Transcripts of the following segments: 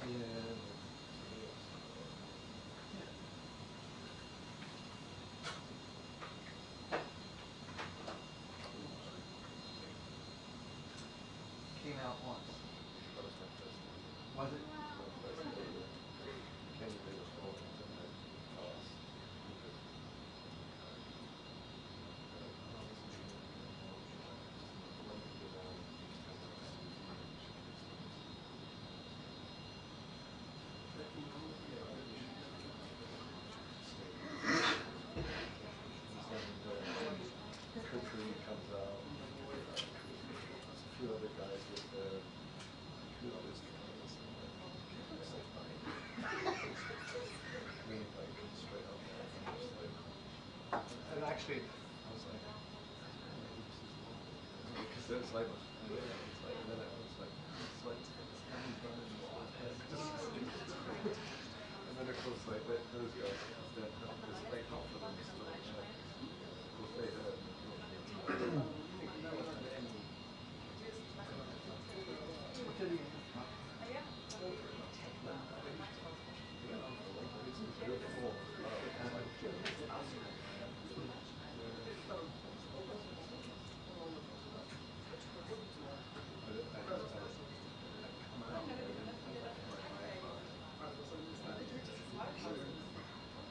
Yeah. Came out once. That was my first time. Was it? My first day, yeah. Came the day before and took my class. Because oh, this is really good. When you go down, you stand next to Susie and she gives things. Yeah, I really should stay there. He's standing there. Kukri comes out. There's a few other guys with her. Who others guys? Can you say hi? Me, like, straight up there. I'm just like, And actually, I was like, maybe this is wrong. Because it's like, and then it's like, and then I was like, it's like standing behind me, and then of course, like, those guys, because like half of them are still there. Of course, they heard and they brought me inside. what did he? Yeah, it's good form. It's like, I'd come out, but I didn't have like my iPad,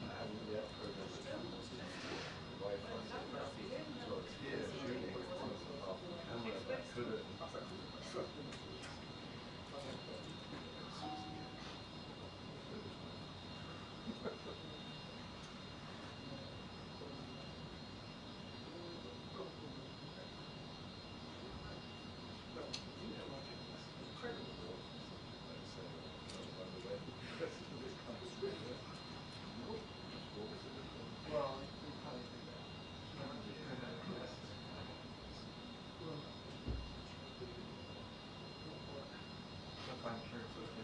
and I hadn't yet programmed the cameras to Wi-Fi. So I was here shooting on off the camera, but I couldn't. Susie, finish my yeah, like it's incredible world or something like so by the way. This comes through there. Just walks in the corner. Well, you probably did that. Yeah. That's why I'm curious what they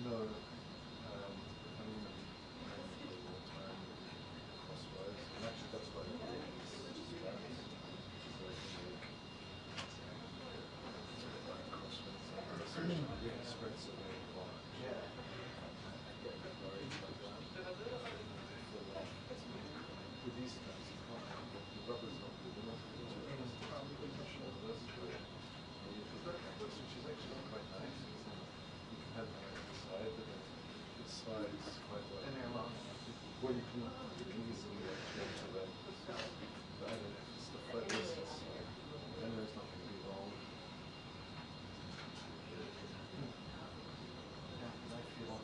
No, I mean, I only play one time crosswise, and actually that's why I bought these straps, so I can like crosswise like this, which really spreads the whole watch. Yeah. I get a bit worried sometimes if they fall off. With these straps, you can't. The rubber's not good enough to put your shoulders, but you use the cactus, which is actually quite nice. You can have it on either side, but then it slides quite well. And they're long. Well, you can easily like change the length. But I don't know if it's stuff like this. It's like I know it's not going to be long. Yeah, I feel.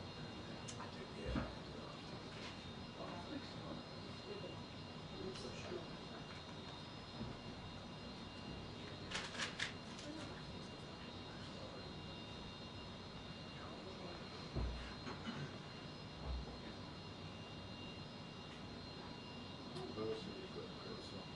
Yeah. Those are you've got the grips on.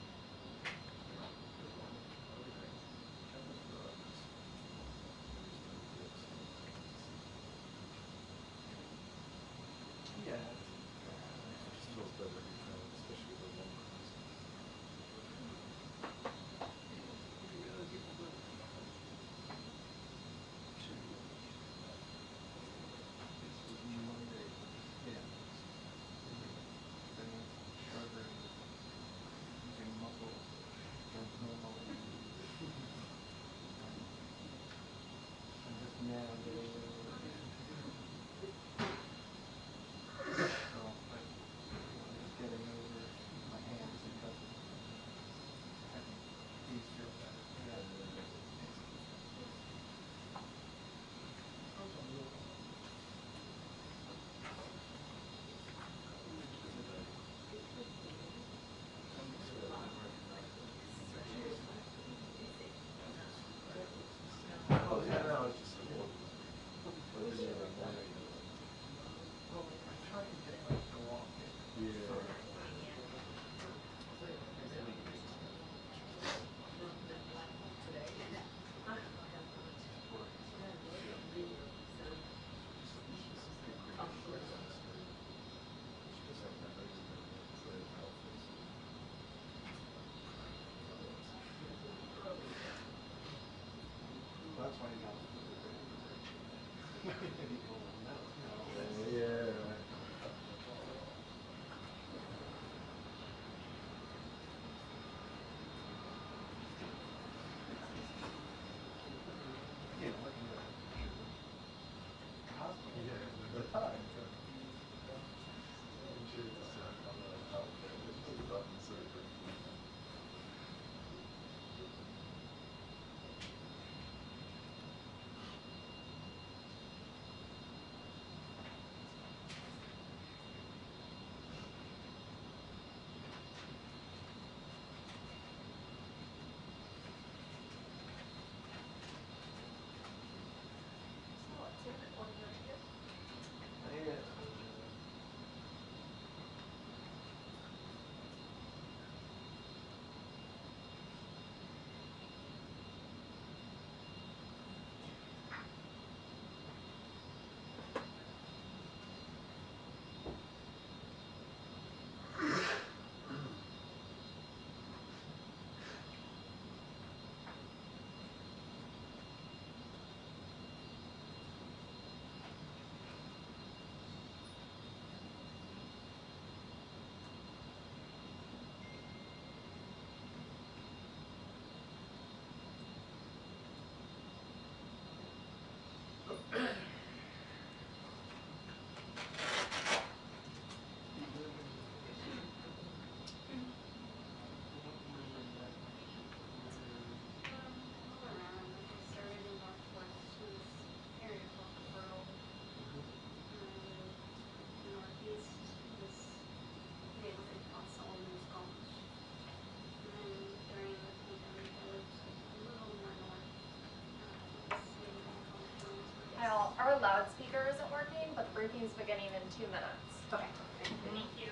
loudspeaker isn't working, but the briefing's beginning in 2 minutes. Okay. Thank you.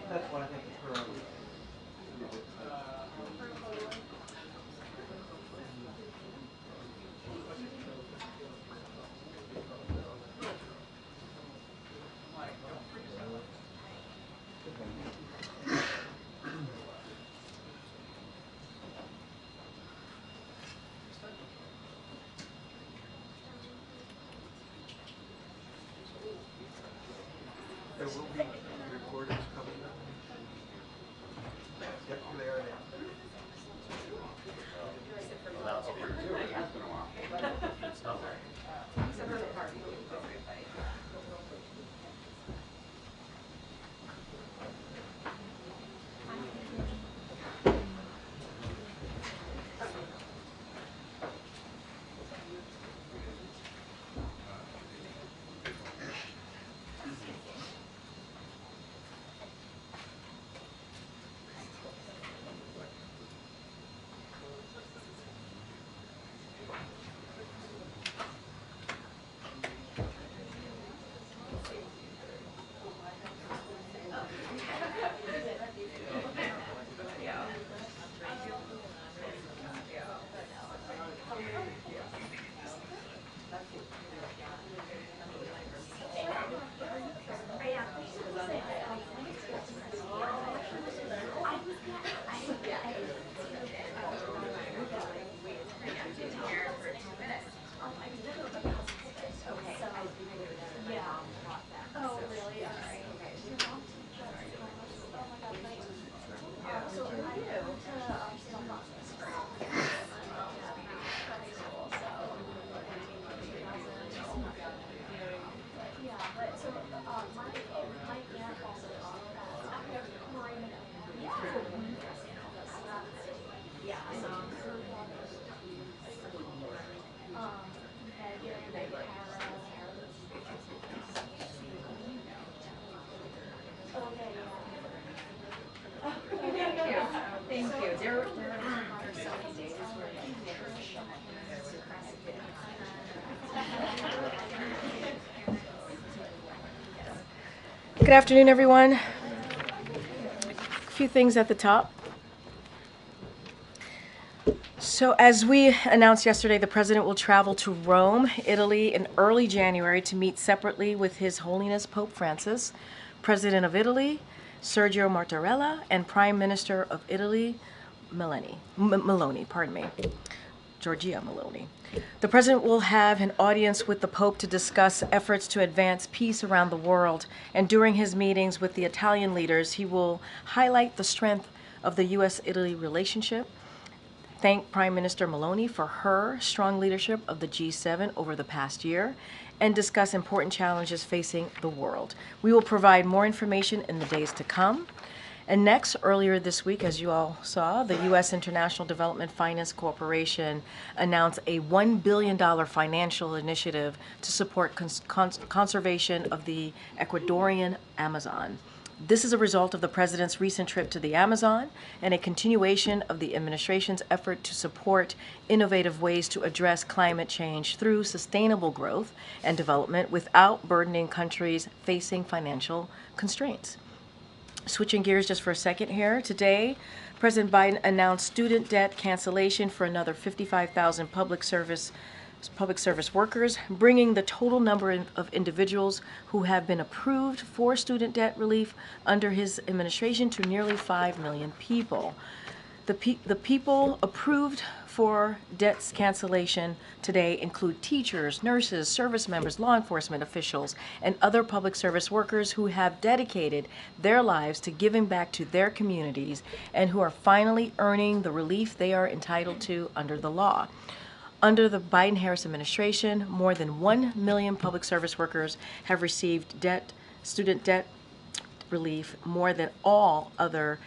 That's what I think is her. There will be recorders coming up. Yep, they are now. Thank you. There are so many days where Good afternoon, everyone. A few things at the top. So as we announced yesterday, the president will travel to Rome, Italy in early January to meet separately with His Holiness Pope Francis, President of Italy, Sergio Mattarella, and Prime Minister of Italy, Giorgia Meloni. The president will have an audience with the Pope to discuss efforts to advance peace around the world, and during his meetings with the Italian leaders, he will highlight the strength of the U.S.-Italy relationship, thank Prime Minister Meloni for her strong leadership of the G7 over the past year, and discuss important challenges facing the world. We will provide more information in the days to come. And next, earlier this week, as you all saw, the U.S. International Development Finance Corporation announced a $1 billion financial initiative to support conservation of the Ecuadorian Amazon. This is a result of the president's recent trip to the Amazon and a continuation of the administration's effort to support innovative ways to address climate change through sustainable growth and development without burdening countries facing financial constraints. Switching gears just for a second here. Today, President Biden announced student debt cancellation for another 55,000 public service workers, bringing the total number of individuals who have been approved for student debt relief under his administration to nearly 5 million people. The people approved for debts cancellation today include teachers, nurses, service members, law enforcement officials, and other public service workers who have dedicated their lives to giving back to their communities and who are finally earning the relief they are entitled to under the law. Under the Biden-Harris administration, more than 1 million public service workers have received student debt relief, more than all other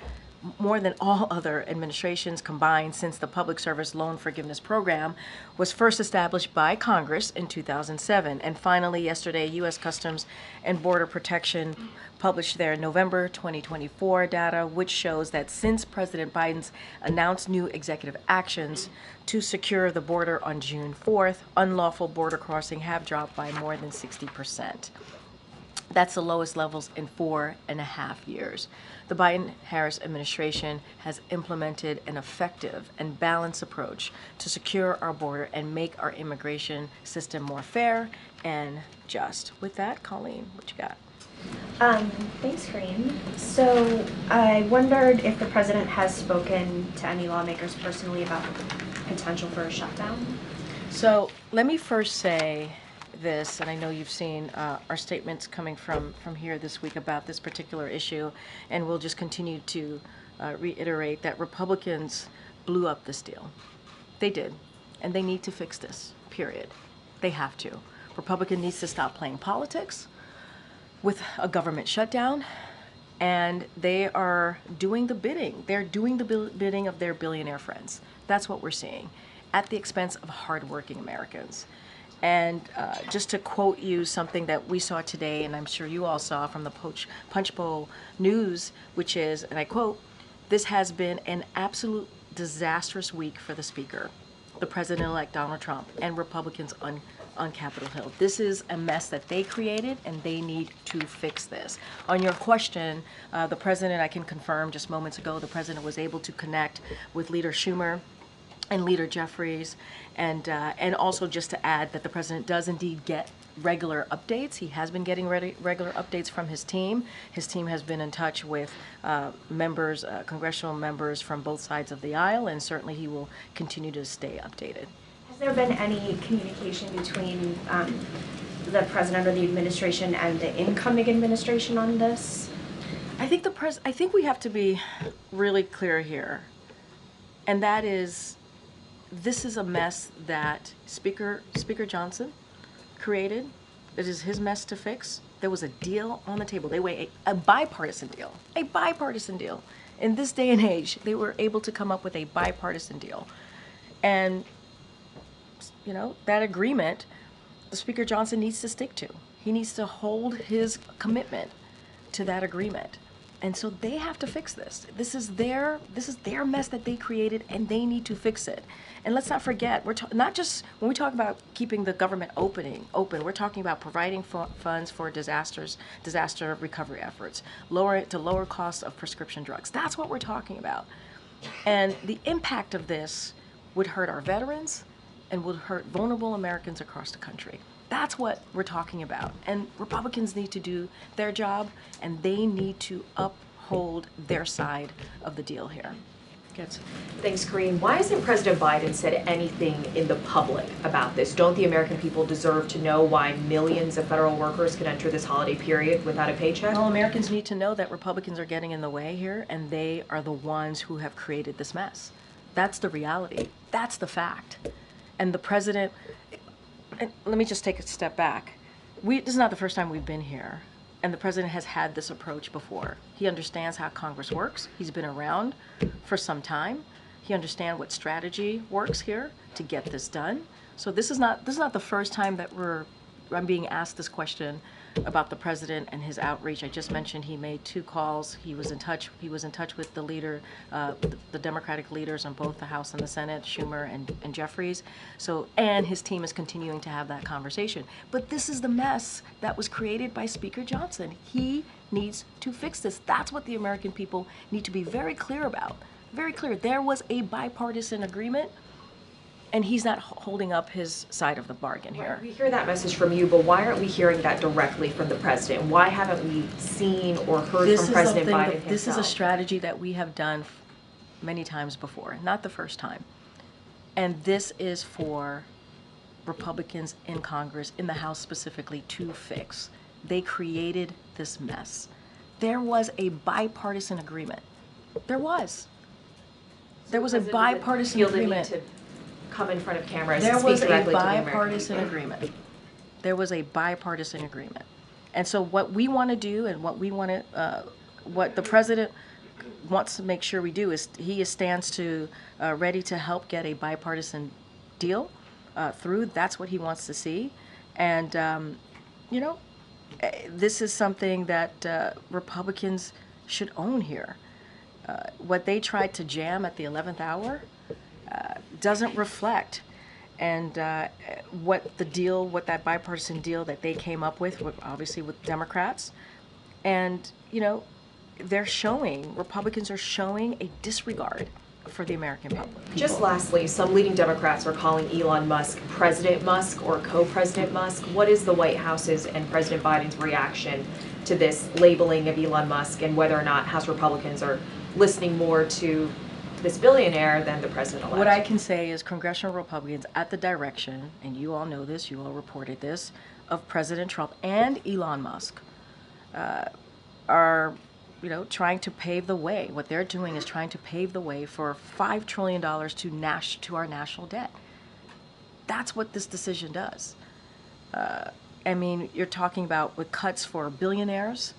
more than all other administrations combined since the Public Service Loan Forgiveness Program was first established by Congress in 2007. And finally, yesterday, U.S. Customs and Border Protection published their November 2024 data, which shows that since President Biden's announced new executive actions to secure the border on June 4th, unlawful border crossing have dropped by more than 60%. That's the lowest levels in 4.5 years. The Biden-Harris administration has implemented an effective and balanced approach to secure our border and make our immigration system more fair and just. With that, Colleen, what you got? Thanks, Karine. So I wondered if the president has spoken to any lawmakers personally about the potential for a shutdown. So let me first say this, and I know you've seen our statements coming from here this week about this particular issue, and we'll just continue to reiterate that Republicans blew up this deal. They did, and they need to fix this, period. They have to. Republican needs to stop playing politics with a government shutdown, and they are doing the bidding. They're doing the bidding of their billionaire friends. That's what we're seeing, at the expense of hardworking Americans. And just to quote you something that we saw today, and I'm sure you all saw from the Punch Bowl News, which is, and I quote, "This has been an absolute disastrous week for the Speaker, the President-elect Donald Trump, and Republicans on Capitol Hill. This is a mess that they created, and they need to fix this." On your question, the President, I can confirm just moments ago, the President was able to connect with Leader Schumer and Leader Jeffries, and also just to add that the President does indeed get regular updates. He has been getting regular updates from his team. His team has been in touch with members, congressional members from both sides of the aisle, and certainly he will continue to stay updated. Has there been any communication between the president or the administration and the incoming administration on this? I think I think we have to be really clear here, and that is, this is a mess that Speaker Johnson created. It is his mess to fix. There was a deal on the table. They were a bipartisan deal. A bipartisan deal. In this day and age, they were able to come up with a bipartisan deal. And, you know, that agreement, Speaker Johnson needs to stick to. He needs to hold his commitment to that agreement. And so they have to fix this. This is their mess that they created, and they need to fix it. And let's not forget, we're not just when we talk about keeping the government open. We're talking about providing funds for disaster recovery efforts, lower costs of prescription drugs. That's what we're talking about. And the impact of this would hurt our veterans and would hurt vulnerable Americans across the country. That's what we're talking about. And Republicans need to do their job, and they need to uphold their side of the deal here. Good. Thanks, Karine. Why hasn't President Biden said anything in the public about this? Don't the American people deserve to know why millions of federal workers can enter this holiday period without a paycheck? Well, Americans need to know that Republicans are getting in the way here, and they are the ones who have created this mess. That's the reality. That's the fact. And the president, and let me just take a step back. This is not the first time we've been here, and the president has had this approach before. He understands how Congress works. He's been around for some time. He understands what strategy works here to get this done. So this is not the first time that I'm being asked this question about the president and his outreach. I just mentioned he made 2 calls. He was in touch with the leader, the Democratic leaders on both the House and the Senate, Schumer and Jeffries. So, and his team is continuing to have that conversation. But this is the mess that was created by Speaker Johnson. He needs to fix this. That's what the American people need to be very clear about. Very clear. There was a bipartisan agreement, and he's not holding up his side of the bargain here. We hear that message from you, but why aren't we hearing that directly from the president? Why haven't we seen or heard from President Biden himself? This is a strategy that we have done many times before, not the first time. And this is for Republicans in Congress, in the House specifically, to fix. They created this mess. There was a bipartisan agreement. There was a bipartisan agreement. Come in front of cameras There and speak was a directly to the American bipartisan people. agreement. There was a bipartisan agreement. And so what we want to do, and what the president wants to make sure we do is he stands to ready to help get a bipartisan deal through. That's what he wants to see. And, this is something that Republicans should own here. What they tried to jam at the 11th hour doesn't reflect and what that bipartisan deal that they came up with, obviously with Democrats. And, Republicans are showing a disregard for the American public. Just lastly, some leading Democrats are calling Elon Musk President Musk or Co-President Musk. What is the White House's and President Biden's reaction to this labeling of Elon Musk, and whether or not House Republicans are listening more to this billionaire than the president-elect? What I can say is congressional Republicans at the direction, and you all know this, you all reported this, of President Trump and Elon Musk are trying to pave the way. What they're doing is trying to pave the way for $5 trillion to our national debt. That's what this decision does. You're talking about with cuts for billionaires,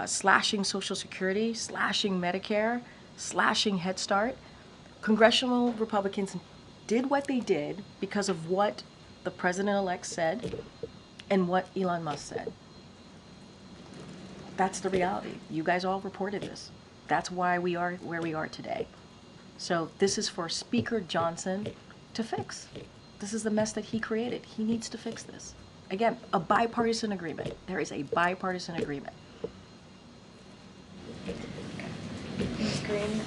slashing Social Security, slashing Medicare, slashing Head Start. Congressional Republicans did what they did because of what the president-elect said and what Elon Musk said. That's the reality. You guys all reported this. That's why we are where we are today. So this is for Speaker Johnson to fix. This is the mess that he created. He needs to fix this. Again, a bipartisan agreement. There is a bipartisan agreement. Ms. Green,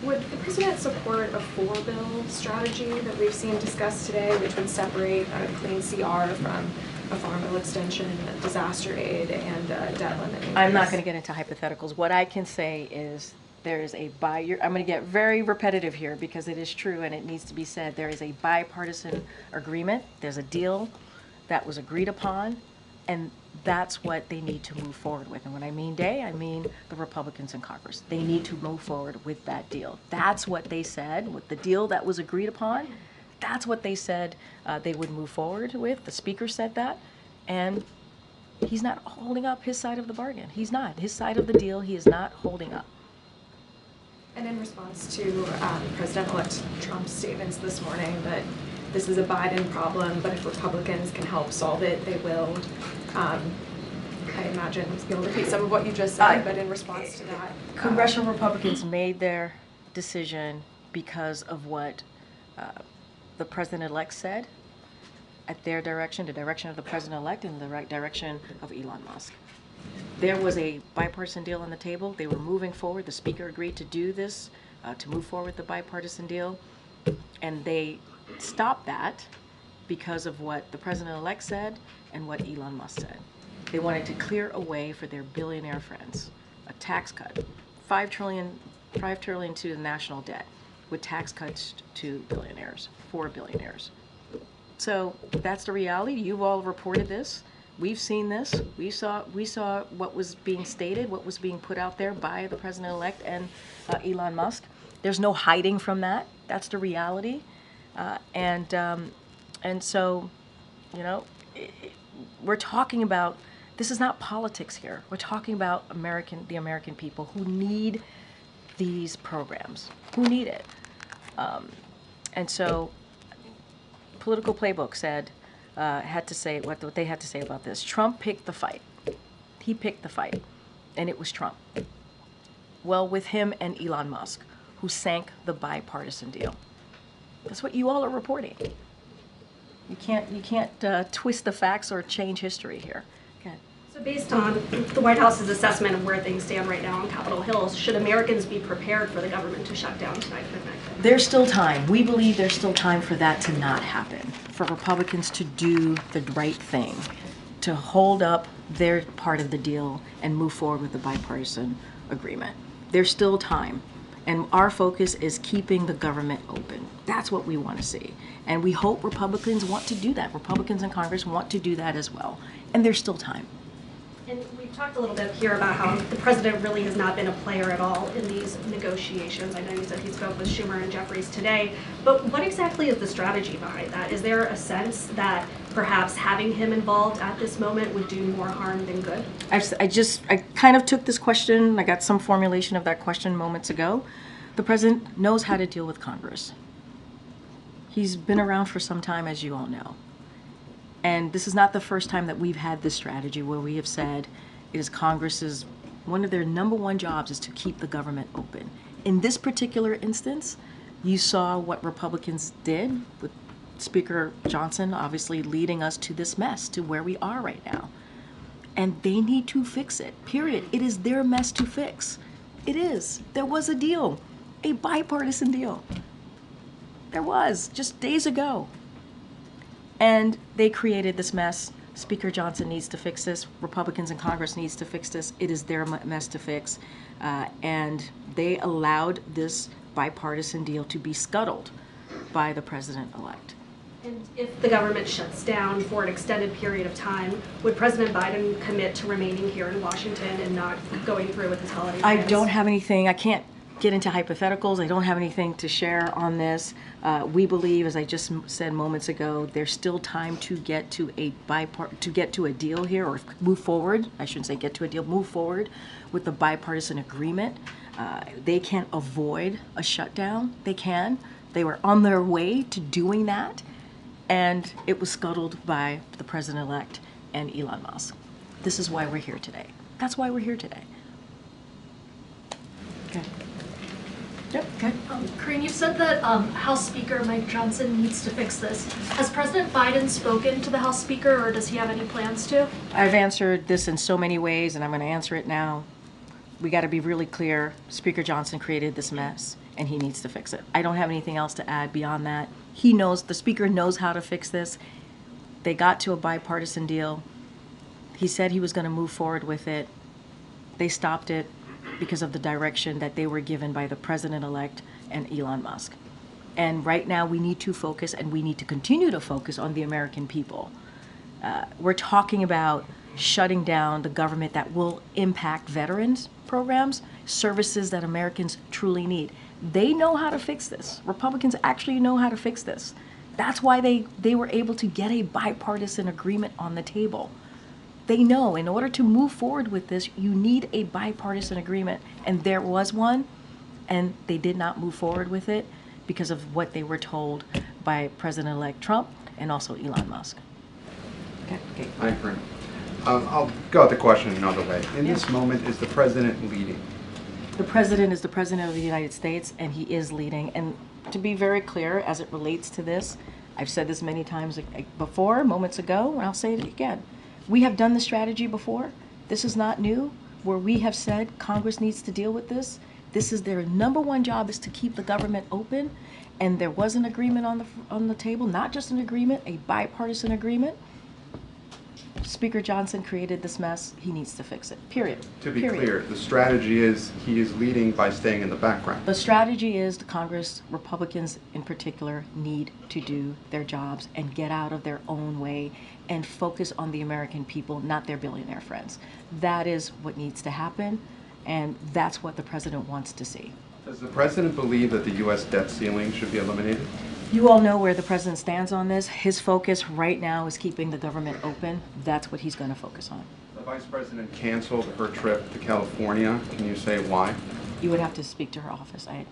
would the president support a four-bill strategy that we've seen discussed today, which would separate clean CR from a farm bill extension, disaster aid, and debt limit? I'm not going to get into hypotheticals. What I can say is there is I'm going to get very repetitive here because it is true and it needs to be said. There is a bipartisan agreement. There's a deal that was agreed upon, and that's what they need to move forward with. And when I mean they, I mean the Republicans in Congress. They need to move forward with that deal. That's what they said, with the deal that was agreed upon. That's what they said they would move forward with. The Speaker said that, and he's not holding up his side of the bargain. He's not. His side of the deal, he is not holding up. And in response to President-elect Trump's statements this morning that this is a Biden problem, but if Republicans can help solve it, they will. I imagine you'll repeat some of what you just said, but in response to that. Congressional Republicans made their decision because of what the president-elect said at their direction, the direction of the president-elect, and the right direction of Elon Musk. There was a bipartisan deal on the table. They were moving forward. The Speaker agreed to do this, to move forward with the bipartisan deal, and they stopped that because of what the president-elect said and what Elon Musk said. They wanted to clear a way for their billionaire friends, a tax cut, $5 trillion to the national debt, with tax cuts to billionaires, for billionaires. So that's the reality. You've all reported this. We've seen this. We saw what was being stated, what was being put out there by the president-elect and Elon Musk. There's no hiding from that. That's the reality. And so, we're talking about, this is not politics here. We're talking about the American people who need these programs, who need it. And so, Political Playbook had to say what they had to say about this. Trump picked the fight. He picked the fight, and it was Trump. Well, with him and Elon Musk, who sank the bipartisan deal. That's what you all are reporting. You can't twist the facts or change history here. Okay. So based on the White House's assessment of where things stand right now on Capitol Hill, should Americans be prepared for the government to shut down tonight at midnight? There's still time. We believe there's still time for that to not happen, for Republicans to do the right thing, to hold up their part of the deal and move forward with the bipartisan agreement. There's still time. And our focus is keeping the government open. That's what we want to see. And we hope Republicans want to do that. Republicans in Congress want to do that as well. And there's still time. And we've talked a little bit here about how the president really has not been a player at all in these negotiations. I know you said he spoke with Schumer and Jeffries today, but what exactly is the strategy behind that? Is there a sense that perhaps having him involved at this moment would do more harm than good? I kind of took this question, I got some formulation of that question moments ago. The president knows how to deal with Congress. He's been around for some time, as you all know. And this is not the first time that we've had this strategy where we have said it is Congress's, one of their number one jobs is to keep the government open. In this particular instance, you saw what Republicans did with Speaker Johnson obviously leading us to this mess, to where we are right now. And they need to fix it, period. It is their mess to fix. It is. There was a deal, a bipartisan deal. There was, just days ago. And they created this mess. Speaker Johnson needs to fix this. Republicans in Congress needs to fix this. It is their mess to fix. And they allowed this bipartisan deal to be scuttled by the president-elect. And if the government shuts down for an extended period of time, would President Biden commit to remaining here in Washington and not going through with his holiday plans? I don't have anything. I can't get into hypotheticals. I don't have anything to share on this. We believe, as I just said moments ago, there's still time to get to a deal here, or move forward. I shouldn't say get to a deal. Move forward with the bipartisan agreement. They can't avoid a shutdown. They can. They were on their way to doing that, and it was scuttled by the president-elect and Elon Musk. This is why we're here today. That's why we're here today. Okay. Yep, okay. Corinne, you said that House Speaker Mike Johnson needs to fix this. Has President Biden spoken to the House Speaker, or does he have any plans to? I've answered this in so many ways, and I'm going to answer it now. We got to be really clear. Speaker Johnson created this mess, and he needs to fix it. I don't have anything else to add beyond that. He knows, the Speaker knows how to fix this. They got to a bipartisan deal. He said he was going to move forward with it. They stopped it because of the direction that they were given by the president-elect and Elon Musk. And right now we need to focus, and we need to continue to focus on the American people. We're talking about shutting down the government that will impact veterans programs, services that Americans truly need. They know how to fix this. Republicans actually know how to fix this. That's why they were able to get a bipartisan agreement on the table. They know in order to move forward with this, you need a bipartisan agreement. And there was one, and they did not move forward with it because of what they were told by President-elect Trump and also Elon Musk. Okay. I agree. I'll go at the question another way. In this moment, is the president leading? The president is the president of the United States, and he is leading. And to be very clear, as it relates to this, I've said this many times before, moments ago, and I'll say it again. We have done the strategy before. This is not new, where we have said Congress needs to deal with this. This is their number one job, is to keep the government open. And there was an agreement on the table, not just an agreement, a bipartisan agreement. Speaker Johnson created this mess. He needs to fix it, period. To be clear, the strategy is he is leading by staying in the background. The strategy is the Congress, Republicans in particular, need to do their jobs and get out of their own way and focus on the American people, not their billionaire friends. That is what needs to happen, and that's what the president wants to see. Does the president believe that the U.S. debt ceiling should be eliminated? You all know where the president stands on this. His focus right now is keeping the government open. That's what he's going to focus on. The vice president canceled her trip to California. Can you say why? You would have to speak to her office. I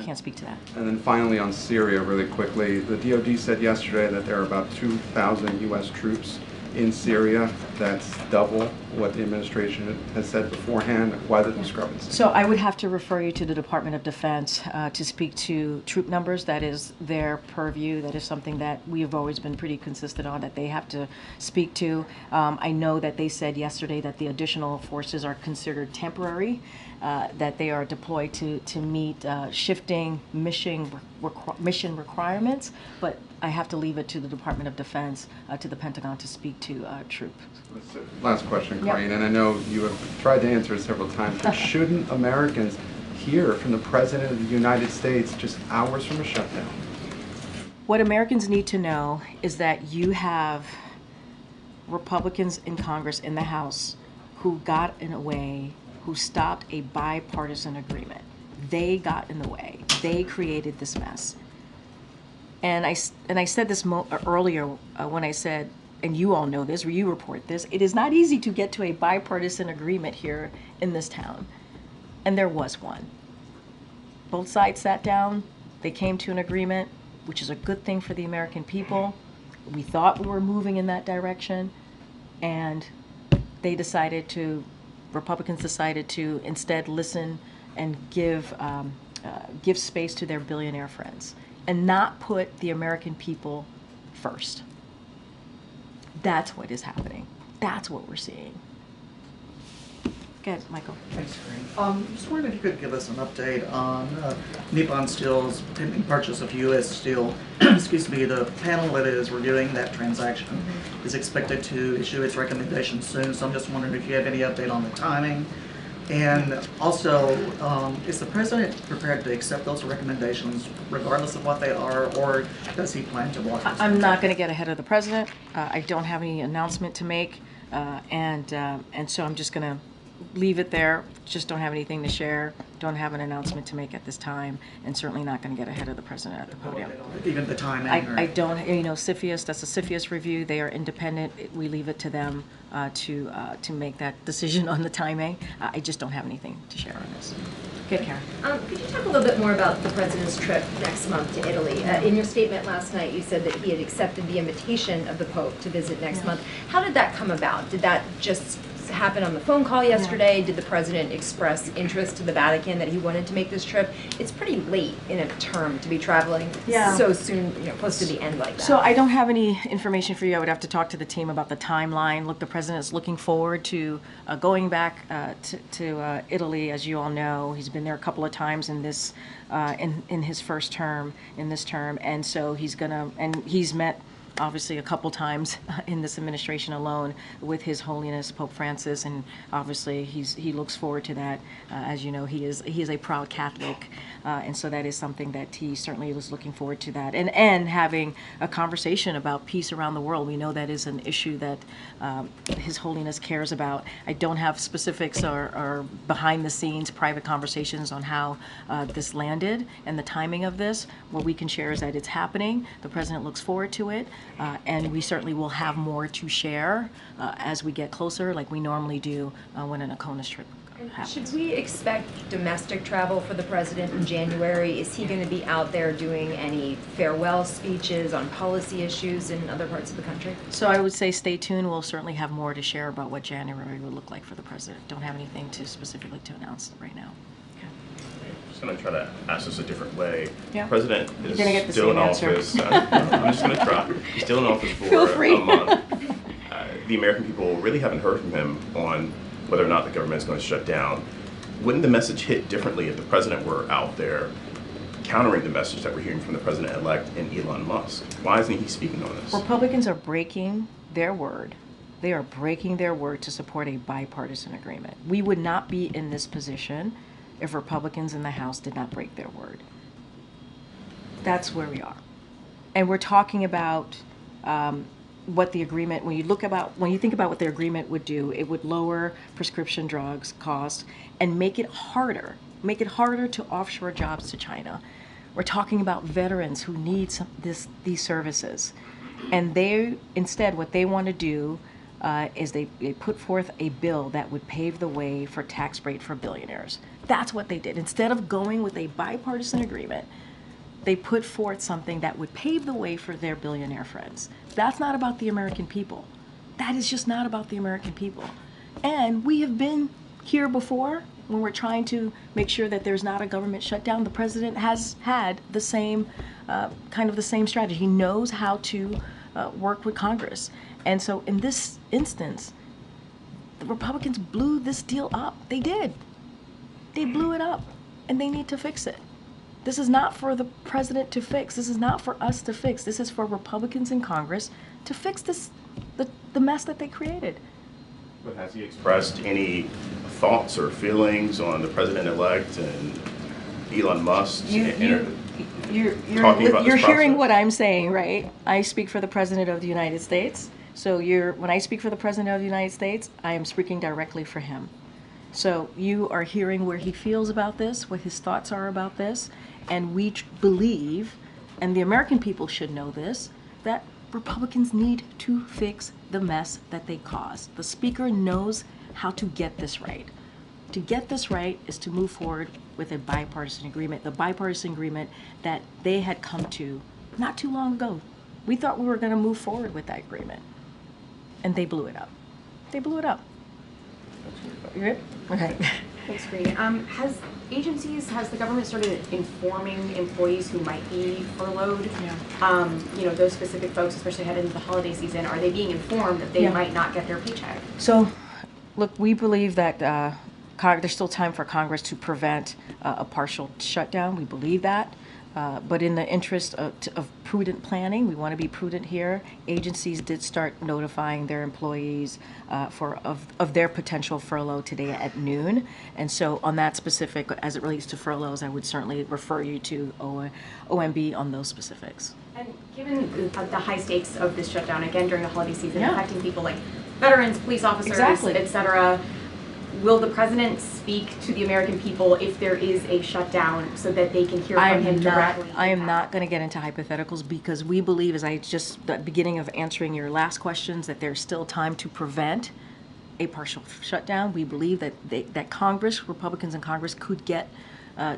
can't speak to that. And then finally on Syria, really quickly, the DOD said yesterday that there are about 2,000 U.S. troops in Syria. That's double what the administration has said beforehand. Why the discrepancy? So I would have to refer you to the Department of Defense to speak to troop numbers. That is their purview. That is something that we have always been pretty consistent on, that they have to speak to. I know that they said yesterday that the additional forces are considered temporary, that they are deployed to meet shifting mission requirements, but I have to leave it to the Department of Defense, to the Pentagon, to speak to troops. Last question, Corinne, and I know you have tried to answer it several times, but shouldn't Americans hear from the President of the United States just hours from a shutdown? What Americans need to know is that you have Republicans in Congress, in the House, who got in a way, who stopped a bipartisan agreement. They got in the way. They created this mess. And I said this earlier when I said, and you all know this, or you report this, it is not easy to get to a bipartisan agreement here in this town. And there was one. Both sides sat down, they came to an agreement, which is a good thing for the American people. We thought we were moving in that direction, and Republicans decided to instead listen and give space to their billionaire friends and not put the American people first. That's what is happening. That's what we're seeing. Go ahead, Michael. Thanks, Corinne. Just wondering if you could give us an update on Nippon Steel's pending purchase of U.S. Steel. Excuse me, the panel that is reviewing that transaction is expected to issue its recommendation soon, so I'm just wondering if you have any update on the timing. And also, is the president prepared to accept those recommendations regardless of what they are, or does he plan to block them? I'm not going to get ahead of the president. I don't have any announcement to make, and so I'm just going to leave it there. Just don't have anything to share. Don't have an announcement to make at this time, and certainly not going to get ahead of the president at the podium. Even the timing? I don't, CFIUS, that's a CFIUS review. They are independent. We leave it to them to make that decision on the timing. I just don't have anything to share on this. Good, Karen. Could you talk a little bit more about the president's trip next month to Italy? In your statement last night, you said that he had accepted the invitation of the Pope to visit next month. How did that come about? Did that just happen on the phone call yesterday? Did the president express interest to the Vatican that he wanted to make this trip? It's pretty late in a term to be traveling so soon, close to the end like that. So I don't have any information for you. I would have to talk to the team about the timeline. Look, the president is looking forward to going back to Italy. As you all know, he's been there a couple of times in this in his first term, and so he's met obviously a couple times in this administration alone with His Holiness Pope Francis, and obviously he looks forward to that. As you know, he is a proud Catholic, and so that is something that he certainly was looking forward to that, and having a conversation about peace around the world. We know that is an issue that His Holiness cares about. I don't have specifics or behind the scenes private conversations on how this landed and the timing of this. What we can share is that it's happening. The president looks forward to it. And we certainly will have more to share as we get closer, like we normally do when an ACONUS trip happens. Should we expect domestic travel for the president in January? Is he going to be out there doing any farewell speeches on policy issues in other parts of the country? So I would say stay tuned. We'll certainly have more to share about what January will look like for the president. Don't have anything specifically to announce right now. I'm going to try to ask this a different way. Yeah. The president is get the still in same answer. office. I'm just going to try. He's still in office for a month. The American people really haven't heard from him on whether or not the government is going to shut down. Wouldn't the message hit differently if the president were out there countering the message that we're hearing from the president-elect and Elon Musk? Why isn't he speaking on this? Republicans are breaking their word. They are breaking their word to support a bipartisan agreement. We would not be in this position if Republicans in the House did not break their word. That's where we are. And we're talking about what the agreement, when you think about what the agreement would do, it would lower prescription drugs costs and make it harder to offshore jobs to China. We're talking about veterans who need these services. And what they want to do is they put forth a bill that would pave the way for tax break for billionaires. That's what they did. Instead of going with a bipartisan agreement, they put forth something that would pave the way for their billionaire friends. That's not about the American people. That is just not about the American people. And we have been here before when we're trying to make sure that there's not a government shutdown. The president has had the same strategy. He knows how to work with Congress. And so in this instance, the Republicans blew this deal up. They did. They blew it up, and they need to fix it. This is not for the president to fix. This is not for us to fix. This is for Republicans in Congress to fix the mess that they created. But has he expressed any thoughts or feelings on the president-elect and Elon Musk? You're hearing what I'm saying, right? I speak for the President of the United States. So when I speak for the President of the United States, I am speaking directly for him. So you are hearing where he feels about this, what his thoughts are about this, and we believe, and the American people should know this, that Republicans need to fix the mess that they caused. The Speaker knows how to get this right. To get this right is to move forward with a bipartisan agreement, the bipartisan agreement that they had come to not too long ago. We thought we were going to move forward with that agreement, and they blew it up. They blew it up. You good? Okay. Thanks, Bree. Has the government started informing employees who might be furloughed? Yeah. Those specific folks, especially headed into the holiday season, are they being informed that they might not get their paycheck? So, look, we believe that there's still time for Congress to prevent a partial shutdown. We believe that. But in the interest of prudent planning, we want to be prudent here. Agencies did start notifying their employees of their potential furlough today at noon. And so on that specific, as it relates to furloughs, I would certainly refer you to OMB on those specifics. And given the high stakes of this shutdown, again, during the holiday season, affecting people like veterans, police officers, et cetera, will the president speak to the American people if there is a shutdown so that they can hear from him directly? I am not going to get into hypotheticals because we believe, as I just, the beginning of answering your last questions, that there's still time to prevent a partial shutdown. We believe that that Congress, Republicans in Congress, could get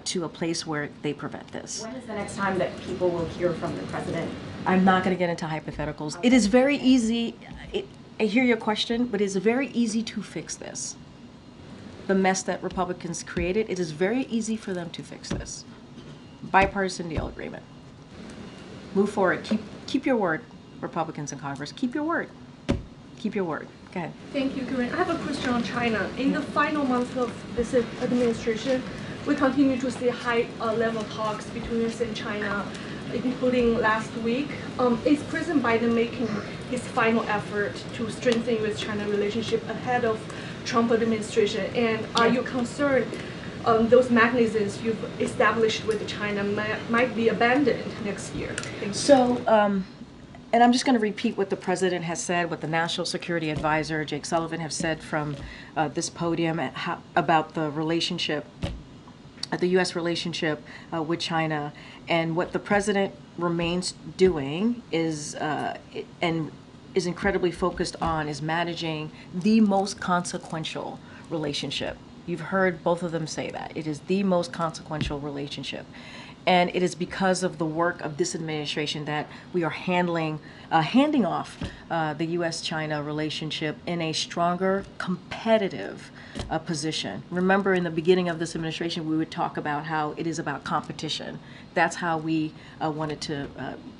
to a place where they prevent this. When is the next time that people will hear from the president? I'm not going to get into hypotheticals. It is very easy. I hear your question, but it's very easy to fix this. The mess that Republicans created, it is very easy for them to fix this. Bipartisan deal agreement. Move forward. Keep your word, Republicans in Congress. Keep your word. Keep your word. Go ahead. Thank you, Karen. I have a question on China. In the final months of this administration, we continue to see high-level talks between us and China, including last week. Is President Biden making his final effort to strengthen U.S.-China relationship ahead of Trump administration? And are you concerned those mechanisms you've established with China might be abandoned next year? Thank you. So, and I'm just going to repeat what the president has said, what the National Security Advisor, Jake Sullivan, have said from this podium about the relationship, the U.S. relationship with China. And what the president remains doing is, and is incredibly focused on, is managing the most consequential relationship. You've heard both of them say that. It is the most consequential relationship. And it is because of the work of this administration that we are handing off the U.S.-China relationship in a stronger, competitive position. Remember, in the beginning of this administration, we would talk about how it is about competition. That's how we wanted to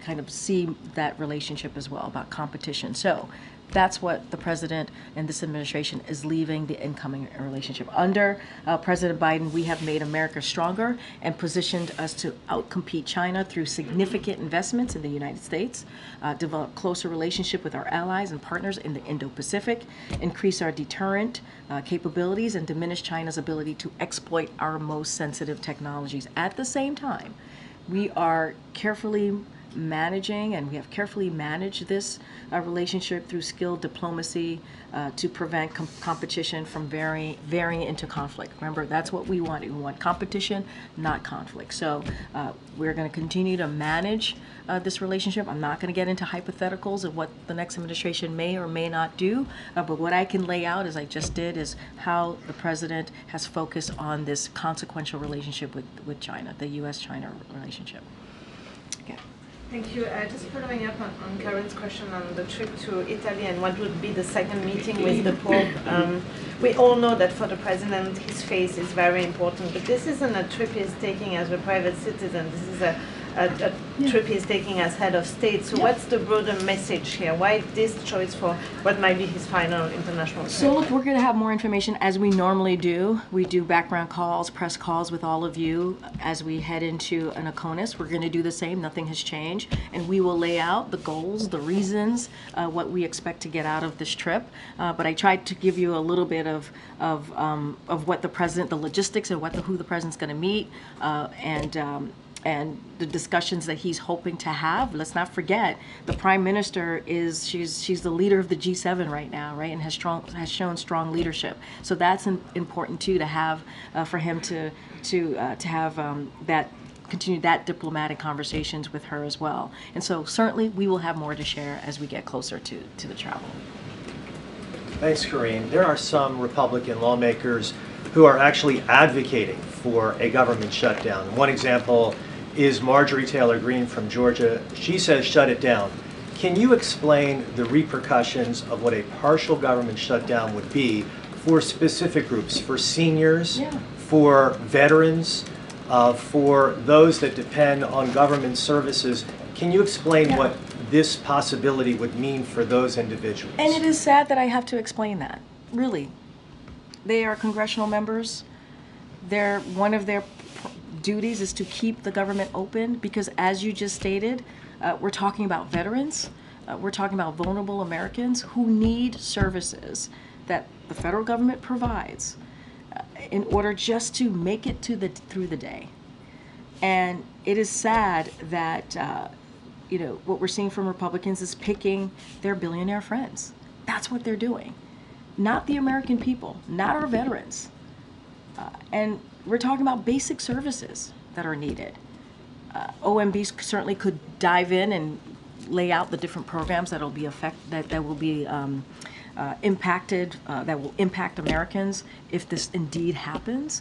kind of see that relationship as well, about competition. So that's what the president and this administration is leaving the incoming relationship. Under President Biden, we have made America stronger and positioned us to outcompete China through significant investments in the United States, develop closer relationship with our allies and partners in the Indo-Pacific, increase our deterrent capabilities, and diminish China's ability to exploit our most sensitive technologies. At the same time, we are carefully managing, and we have carefully managed this relationship through skilled diplomacy to prevent competition from varying into conflict. Remember, that's what we want. We want competition, not conflict. So we're going to continue to manage this relationship. I'm not going to get into hypotheticals of what the next administration may or may not do, but what I can lay out, as I just did, is how the president has focused on this consequential relationship with China, the U.S.-China relationship. Okay. Thank you. Just following up on Karen's question on the trip to Italy and what would be the second meeting with the Pope. We all know that for the president, his face is very important, but this isn't a trip he's taking as a private citizen. This is a trip he's taking as head of state. So what's the broader message here? Why this choice for what might be his final international trip? So look, we're going to have more information as we normally do. We do background calls, press calls with all of you as we head into an ACONUS. We're going to do the same. Nothing has changed. And we will lay out the goals, the reasons, what we expect to get out of this trip. But I tried to give you a little bit of what the president, the logistics, and who the president's going to meet, the discussions that he's hoping to have. Let's not forget, the Prime Minister she's the leader of the G7 right now, right, and has shown strong leadership. So that's important too, to have for him to have that continue that diplomatic conversations with her as well. And so certainly we will have more to share as we get closer to the travel. Thanks, Karine. There are some Republican lawmakers who are actually advocating for a government shutdown. One example is Marjorie Taylor Greene from Georgia. She says shut it down. Can you explain the repercussions of what a partial government shutdown would be for specific groups, for seniors, for veterans, for those that depend on government services? Can you explain what this possibility would mean for those individuals? And it is sad that I have to explain that, really. They are congressional members. One of their duties is to keep the government open because, as you just stated, we're talking about veterans. We're talking about vulnerable Americans who need services that the federal government provides in order just to make it through the day. And it is sad that what we're seeing from Republicans is picking their billionaire friends. That's what they're doing. Not the American people, not our veterans. And we're talking about basic services that are needed. OMB certainly could dive in and lay out the different programs that will be impacted, that will impact Americans if this indeed happens.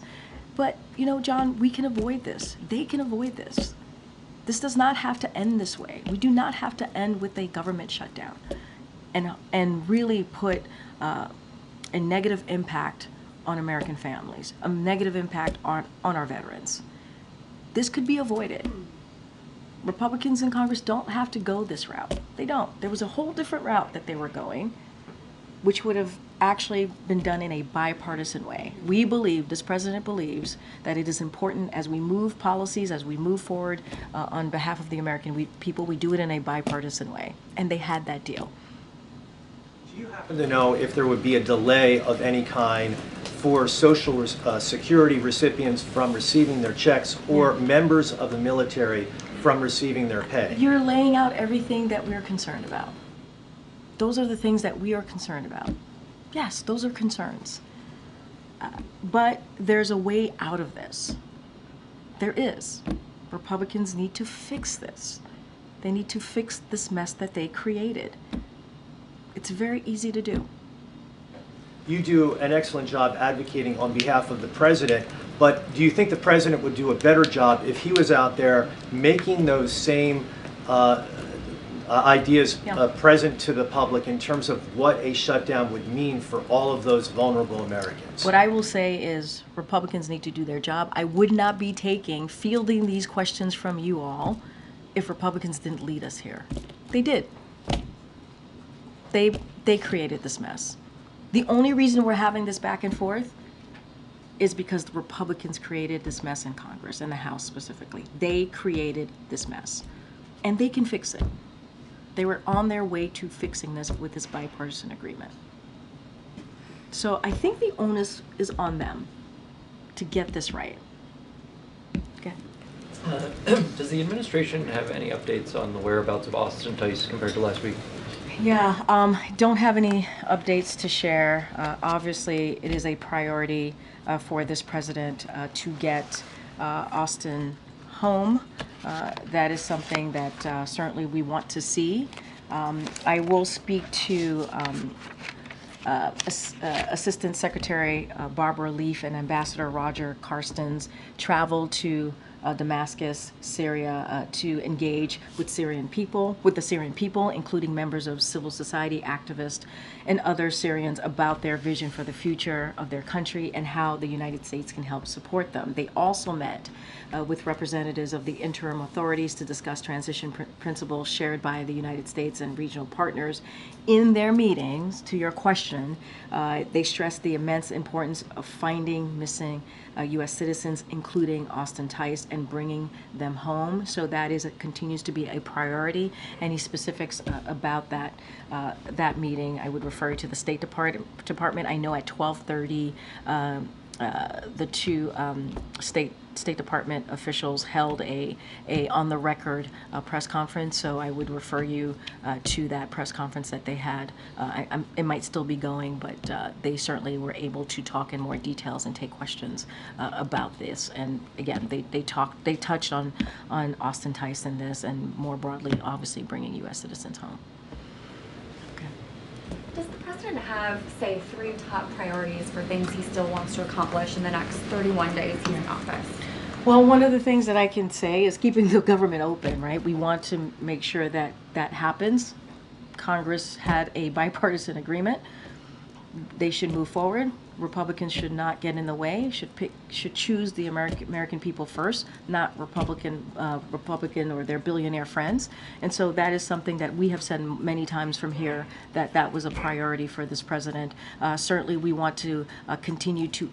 But John, we can avoid this. They can avoid this. This does not have to end this way. We do not have to end with a government shutdown, and really put a negative impact on American families, a negative impact on our veterans. This could be avoided. Republicans in Congress don't have to go this route. They don't. There was a whole different route that they were going, which would have actually been done in a bipartisan way. This president believes that it is important as we move policies, as we move forward on behalf of the American people, we do it in a bipartisan way. And they had that deal. Do you happen to know if there would be a delay of any kind for Social Security recipients from receiving their checks or members of the military from receiving their pay? You're laying out everything that we're concerned about. Those are the things that we are concerned about. Yes, those are concerns. But there's a way out of this. There is. Republicans need to fix this. They need to fix this mess that they created. It's very easy to do. You do an excellent job advocating on behalf of the president, but do you think the president would do a better job if he was out there making those same ideas present to the public in terms of what a shutdown would mean for all of those vulnerable Americans? What I will say is Republicans need to do their job. I would not be fielding these questions from you all if Republicans didn't lead us here. They did. They created this mess. The only reason we're having this back and forth is because the Republicans created this mess in Congress, in the House specifically. They created this mess, and they can fix it. They were on their way to fixing this with this bipartisan agreement. So I think the onus is on them to get this right. Okay. Does the administration have any updates on the whereabouts of Austin Tice compared to last week? Yeah, don't have any updates to share. Obviously, it is a priority for this president to get Austin home. That is something that certainly we want to see. I will speak to Assistant Secretary Barbara Leaf and Ambassador Roger Carstens traveled to Damascus, Syria, to engage with the Syrian people, including members of civil society activists and other Syrians about their vision for the future of their country and how the United States can help support them. They also met with representatives of the interim authorities to discuss transition principles shared by the United States and regional partners. In their meetings, to your question, they stressed the immense importance of finding missing U.S. citizens, including Austin Tice, and bringing them home. So that continues to be a priority. Any specifics about that meeting, I would refer to the State Department. I know at 12:30 the two State Department officials held a on the record press conference. So I would refer you to that press conference that they had. It might still be going, but they certainly were able to talk in more details and take questions about this. And again, they touched on Austin Tice and this, and more broadly, obviously bringing U.S. citizens home. Does the president have, say, 3 top priorities for things he still wants to accomplish in the next 31 days he's in office? Well, one of the things that I can say is keeping the government open, right? We want to make sure that that happens. Congress had a bipartisan agreement. They should move forward. Republicans should not get in the way. Should choose the American people first, not Republican or their billionaire friends. And so that is something that we have said many times from here, that was a priority for this president. Certainly, we want to continue to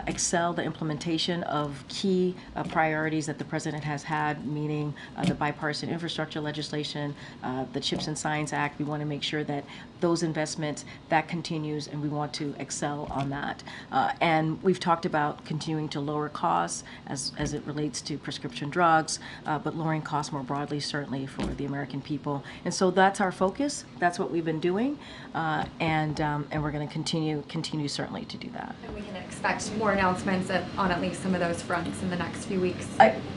excel the implementation of key priorities that the president has had, meaning the bipartisan infrastructure legislation, the CHIPS and Science Act. We want to make sure that those investments, that continues, and we want to excel on that. And we've talked about continuing to lower costs as it relates to prescription drugs, but lowering costs more broadly, certainly for the American people. And so that's our focus. That's what we've been doing, and we're going to continue certainly to do that. And we can expect more announcements on at least some of those fronts in the next few weeks.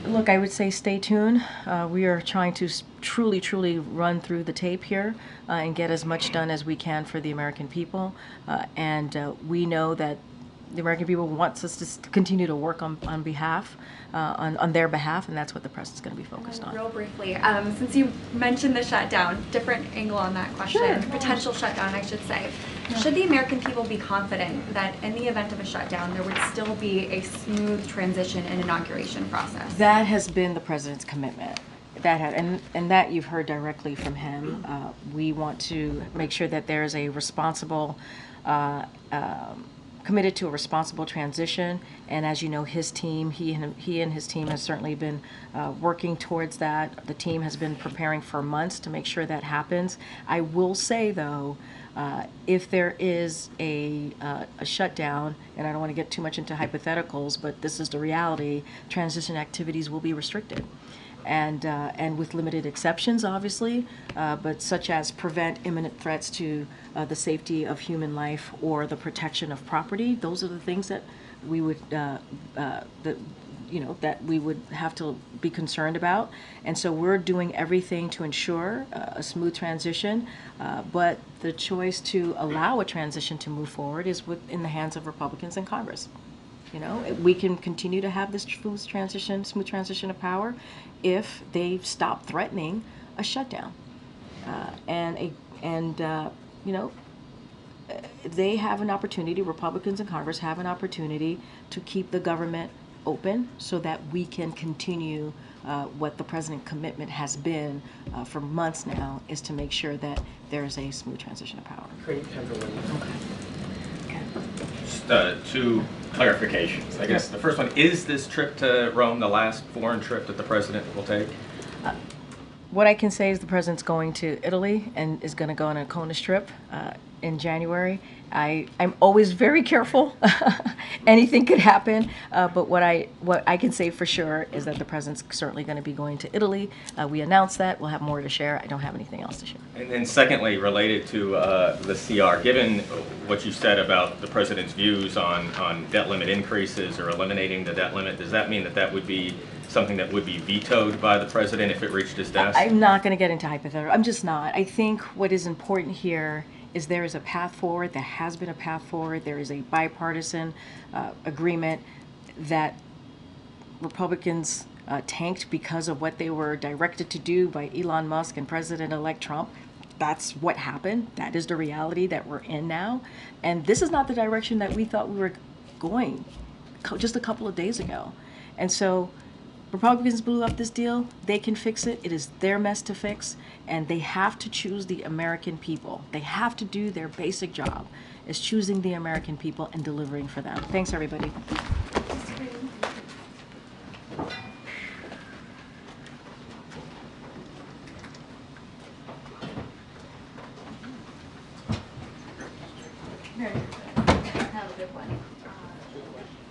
Look, I would say stay tuned. We are trying to truly run through the tape here and get as much done as we can for the American people. And we know that the American people wants us to continue to work on their behalf, and that's what the press is going to be focused on. Real briefly, since you mentioned the shutdown, different angle on that question, Sure. Potential shutdown, I should say. Yeah. Should the American people be confident that in the event of a shutdown, there would still be a smooth transition and inauguration process? That has been the president's commitment. And that you've heard directly from him. We want to make sure that there is a responsible, committed to a responsible transition. And as you know, his team, he and his team has certainly been working towards that. The team has been preparing for months to make sure that happens. I will say, though, if there is a shutdown, and I don't want to get too much into hypotheticals, but this is the reality, transition activities will be restricted. And with limited exceptions, obviously, but such as prevent imminent threats to the safety of human life or the protection of property. Those are the things that we would that we would have to be concerned about. And so we're doing everything to ensure a smooth transition. But the choice to allow a transition to move forward is in the hands of Republicans in Congress. We can continue to have this smooth transition of power if they stop threatening a shutdown. They have an opportunity, Republicans in Congress have an opportunity to keep the government open so that we can continue what the president's commitment has been for months now, is to make sure that there is a smooth transition of power. Great, everyone. Okay. Just 2 clarifications. I guess the first one, is this trip to Rome the last foreign trip that the president will take? What I can say is the president's going to Italy and is going to go on a Kona trip in January. I'm always very careful. Anything could happen, but what I can say for sure is that the president's certainly going to be going to Italy. We announced that. We'll have more to share. I don't have anything else to share. And then secondly, related to the CR, given what you said about the president's views on debt limit increases or eliminating the debt limit, does that mean that would be something that would be vetoed by the president if it reached his desk? I'm not going to get into hypothetical. I'm just not. I think what is important here is there is a path forward. There has been a path forward. There is a bipartisan agreement that Republicans tanked because of what they were directed to do by Elon Musk and President-elect Trump. That's what happened. That is the reality that we're in now. And this is not the direction that we thought we were going just a couple of days ago. And so Republicans blew up this deal. They can fix it. It is their mess to fix. And they have to choose the American people. They have to do their basic job, is choosing the American people and delivering for them. Thanks, everybody. Have a good one. Good question.